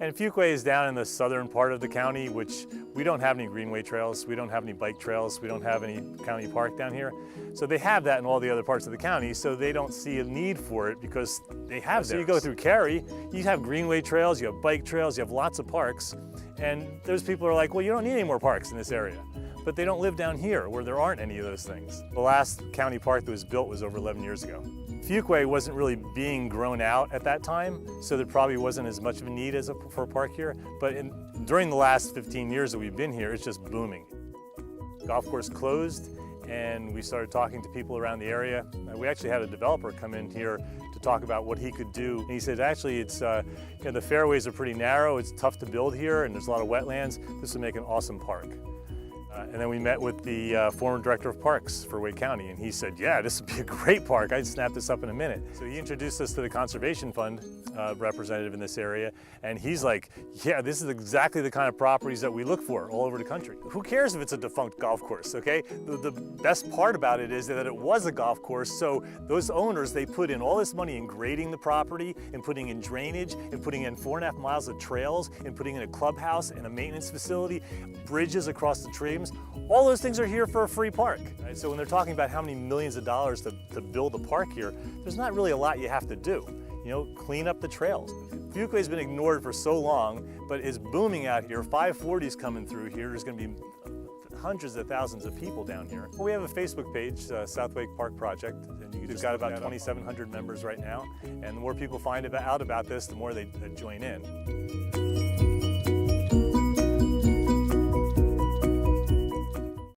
And Fuquay is down in the southern part of the county, which we don't have any greenway trails, we don't have any bike trails, we don't have any county park down here. So they have that in all the other parts of the county, so they don't see a need for it because they have theirs. So you go through Cary, you have greenway trails, you have bike trails, you have lots of parks, and those people are like, well, you don't need any more parks in this area. But they don't live down here where there aren't any of those things. The last county park that was built was over 11 years ago. Fuquay wasn't really being grown out at that time, so there probably wasn't as much of a need for a park here. But during the last 15 years that we've been here, it's just booming. Golf course closed, and we started talking to people around the area. We actually had a developer come in here to talk about what he could do. And he said, actually, it's the fairways are pretty narrow, it's tough to build here, and there's a lot of wetlands. This would make an awesome park. And then we met with the former director of parks for Wake County, and he said, yeah, this would be a great park. I'd snap this up in a minute. So he introduced us to the Conservation Fund representative in this area, and he's like, yeah, this is exactly the kind of properties that we look for all over the country. Who cares if it's a defunct golf course, okay? The best part about it is that it was a golf course, so those owners, they put in all this money in grading the property, and putting in drainage, and putting in 4.5 miles of trails, and putting in a clubhouse and a maintenance facility, bridges across the streams. All those things are here for a free park. Right? So when they're talking about how many millions of dollars to build a park here, there's not really a lot you have to do. You know, clean up the trails. Fuquay's been ignored for so long, but it's booming out here. 540's coming through here. There's going to be hundreds of thousands of people down here. Well, we have a Facebook page, South Wake Park Project, and we've got about 2,700 members right now. And the more people find out about this, the more they join in.